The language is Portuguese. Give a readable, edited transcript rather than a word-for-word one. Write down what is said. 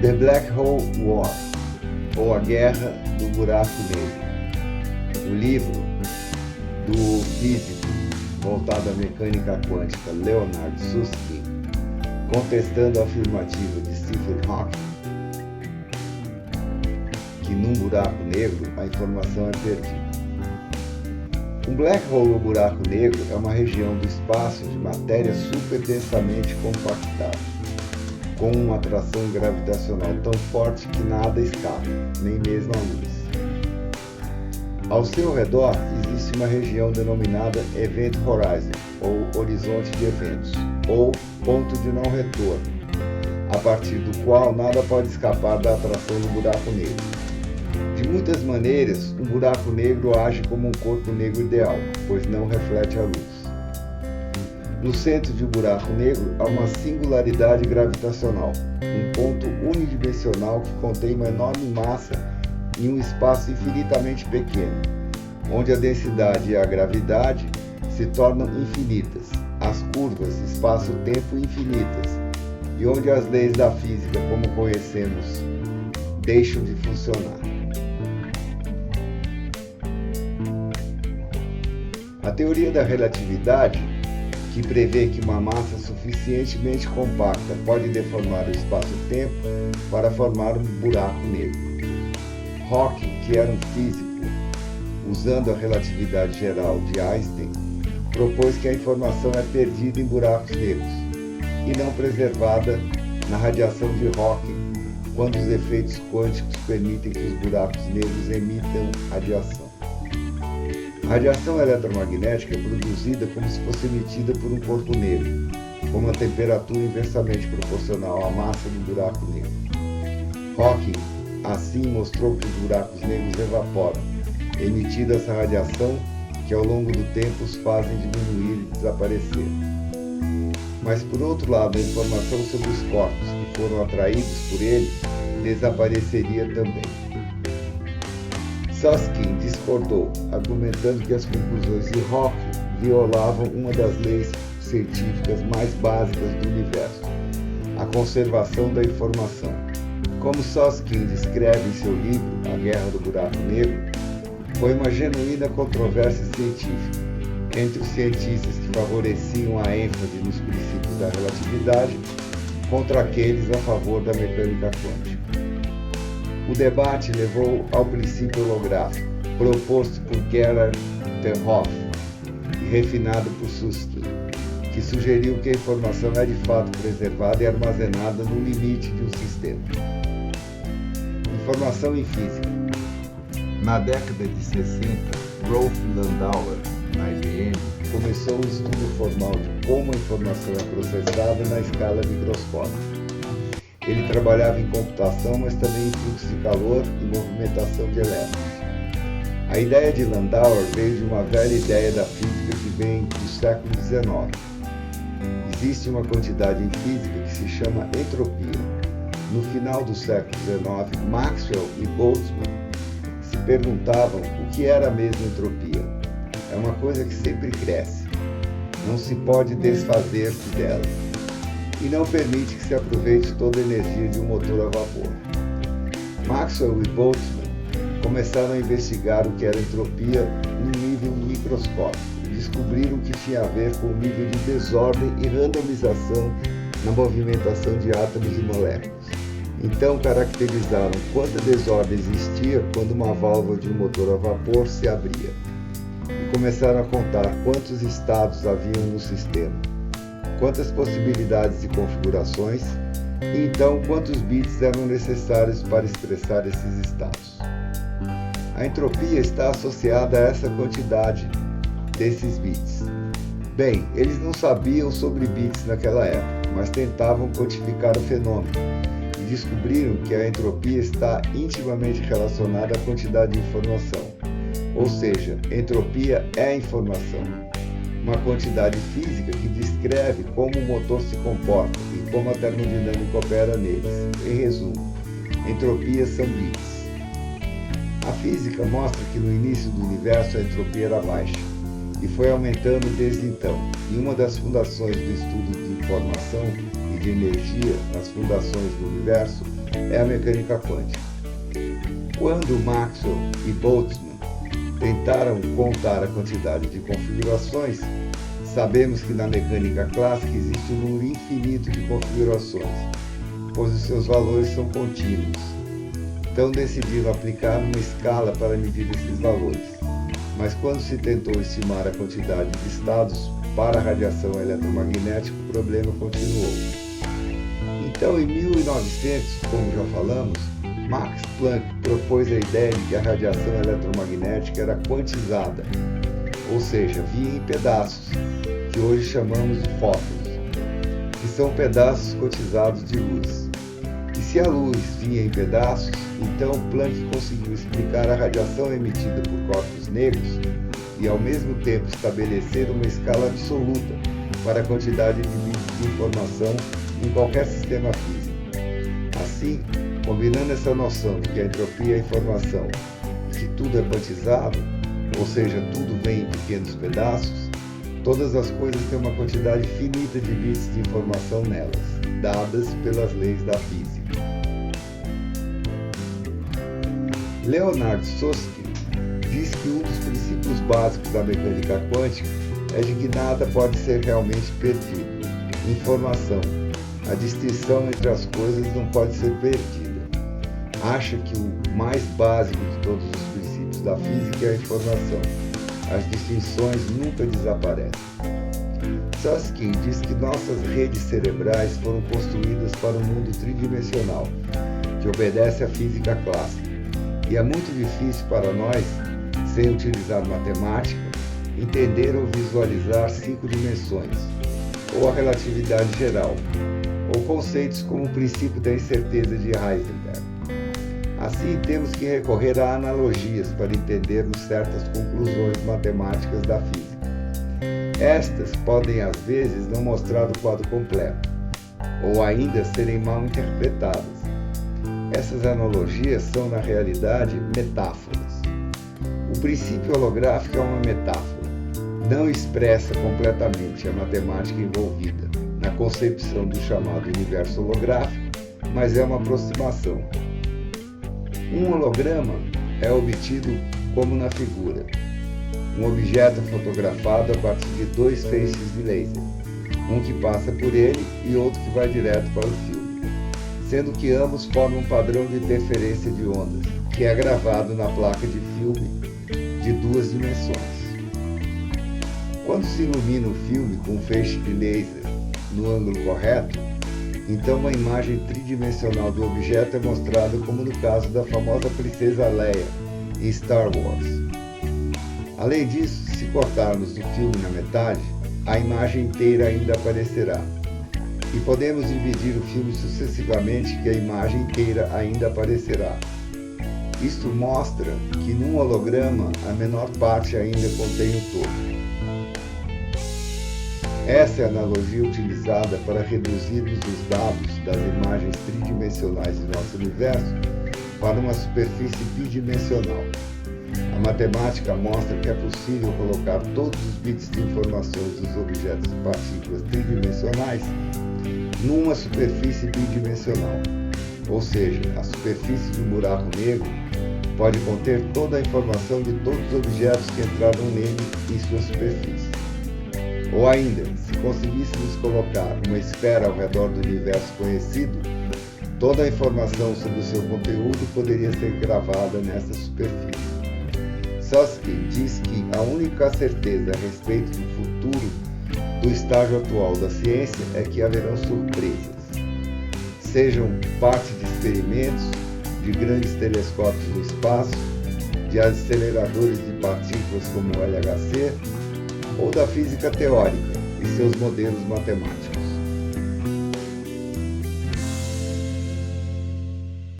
The Black Hole War, ou A Guerra do Buraco Negro. O livro do físico voltado à mecânica quântica Leonard Susskind, contestando a afirmativa de Stephen Hawking, que num buraco negro a informação é perdida. Um black hole ou buraco negro é uma região do espaço de matéria super densamente compactada, com uma atração gravitacional tão forte que nada escapa, nem mesmo a luz. Ao seu redor existe uma região denominada Event Horizon, ou horizonte de eventos, ou ponto de não retorno, a partir do qual nada pode escapar da atração do buraco negro. De muitas maneiras, um buraco negro age como um corpo negro ideal, pois não reflete a luz. No centro de um buraco negro há uma singularidade gravitacional, um ponto unidimensional que contém uma enorme massa em um espaço infinitamente pequeno, onde a densidade e a gravidade se tornam infinitas, as curvas espaço-tempo infinitas, e onde as leis da física, como conhecemos, deixam de funcionar. A teoria da relatividade, que prevê que uma massa suficientemente compacta pode deformar o espaço-tempo para formar um buraco negro. Hawking, que era um físico, usando a relatividade geral de Einstein, propôs que a informação é perdida em buracos negros e não preservada na radiação de Hawking, quando os efeitos quânticos permitem que os buracos negros emitam radiação. A radiação eletromagnética é produzida como se fosse emitida por um corpo negro, com uma temperatura inversamente proporcional à massa do buraco negro. Hawking assim mostrou que os buracos negros evaporam, emitindo essa radiação que ao longo do tempo os fazem diminuir e desaparecer. Mas por outro lado, a informação sobre os corpos que foram atraídos por ele desapareceria também. Susskind discordou, argumentando que as conclusões de Hawking violavam uma das leis científicas mais básicas do universo, a conservação da informação. Como Susskind escreve em seu livro A Guerra do Buraco Negro, foi uma genuína controvérsia científica entre os cientistas que favoreciam a ênfase nos princípios da relatividade contra aqueles a favor da mecânica quântica. O debate levou ao princípio holográfico, proposto por Gerhard ter Hoof e refinado por Susskind, que sugeriu que a informação é de fato preservada e armazenada no limite de um sistema. Informação em física. Na década de 60, Rolf Landauer, na IBM, começou um estudo formal de como a informação é processada na escala microscópica. Ele trabalhava em computação, mas também em fluxo de calor e movimentação de elétrons. A ideia de Landauer veio de uma velha ideia da física que vem do século XIX. Existe uma quantidade em física que se chama entropia. No final do século XIX, Maxwell e Boltzmann se perguntavam o que era mesmo entropia. É uma coisa que sempre cresce, não se pode desfazer-se dela, e não permite que se aproveite toda a energia de um motor a vapor. Maxwell e Boltzmann começaram a investigar o que era entropia num nível microscópico e descobriram que tinha a ver com o nível de desordem e randomização na movimentação de átomos e moléculas. Então caracterizaram quanta desordem existia quando uma válvula de um motor a vapor se abria, e começaram a contar quantos estados haviam no sistema, quantas possibilidades de configurações, e então quantos bits eram necessários para expressar esses estados. A entropia está associada a essa quantidade desses bits. Bem, eles não sabiam sobre bits naquela época, mas tentavam quantificar o fenômeno, e descobriram que a entropia está intimamente relacionada à quantidade de informação, ou seja, entropia é informação, uma quantidade física que descreve como o motor se comporta e como a termodinâmica opera neles. Em resumo, entropias são bits. A física mostra que no início do universo a entropia era baixa e foi aumentando desde então, e uma das fundações do estudo de informação e de energia nas fundações do universo é a mecânica quântica. Quando Maxwell e Boltzmann tentaram contar a quantidade de configurações, sabemos que na mecânica clássica existe um número infinito de configurações, pois os seus valores são contínuos. Então decidiram aplicar uma escala para medir esses valores. Mas quando se tentou estimar a quantidade de estados para a radiação eletromagnética, o problema continuou. Então, em 1900, como já falamos, Max Planck propôs a ideia de que a radiação eletromagnética era quantizada, ou seja, vinha em pedaços, que hoje chamamos de fótons, que são pedaços quantizados de luz. E se a luz vinha em pedaços, então Planck conseguiu explicar a radiação emitida por corpos negros e ao mesmo tempo estabelecer uma escala absoluta para a quantidade de bits de informação em qualquer sistema físico. Assim, combinando essa noção de que a entropia é informação e que tudo é quantizado, ou seja, tudo vem em pequenos pedaços, todas as coisas têm uma quantidade finita de bits de informação nelas, dadas pelas leis da física. Leonard Susskind diz que um dos princípios básicos da mecânica quântica é de que nada pode ser realmente perdido. Informação. A distinção entre as coisas não pode ser perdida. Acha que o mais básico de todos os princípios da física é a informação. As distinções nunca desaparecem. Susskind diz que nossas redes cerebrais foram construídas para um mundo tridimensional, que obedece à física clássica. E é muito difícil para nós, sem utilizar matemática, entender ou visualizar 5 dimensões, ou a relatividade geral, ou conceitos como o princípio da incerteza de Heisenberg. Assim, temos que recorrer a analogias para entendermos certas conclusões matemáticas da física. Estas podem, às vezes, não mostrar o quadro completo, ou ainda serem mal interpretadas. Essas analogias são, na realidade, metáforas. O princípio holográfico é uma metáfora. Não expressa completamente a matemática envolvida na concepção do chamado universo holográfico, mas é uma aproximação. Um holograma é obtido como na figura. Um objeto fotografado a partir de 2 feixes de laser, um que passa por ele e outro que vai direto para o filme, sendo que ambos formam um padrão de interferência de ondas, que é gravado na placa de filme de 2 dimensões. Quando se ilumina o filme com um feixe de laser no ângulo correto, então uma imagem tridimensional do objeto é mostrada, como no caso da famosa princesa Leia em Star Wars. Além disso, se cortarmos o filme na metade, a imagem inteira ainda aparecerá. E podemos dividir o filme sucessivamente, que a imagem inteira ainda aparecerá. Isto mostra que num holograma a menor parte ainda contém o todo. Essa é a analogia utilizada para reduzirmos os dados das imagens tridimensionais do nosso universo para uma superfície bidimensional. A matemática mostra que é possível colocar todos os bits de informações dos objetos e partículas tridimensionais numa superfície bidimensional, ou seja, a superfície de um buraco negro pode conter toda a informação de todos os objetos que entraram nele em sua superfície. Ou ainda, se conseguíssemos colocar uma esfera ao redor do universo conhecido, toda a informação sobre o seu conteúdo poderia ser gravada nessa superfície. Susskind diz que a única certeza a respeito do futuro do estágio atual da ciência é que haverão surpresas, sejam parte de experimentos, de grandes telescópios no espaço, de aceleradores de partículas como o LHC, ou da física teórica e seus modelos matemáticos.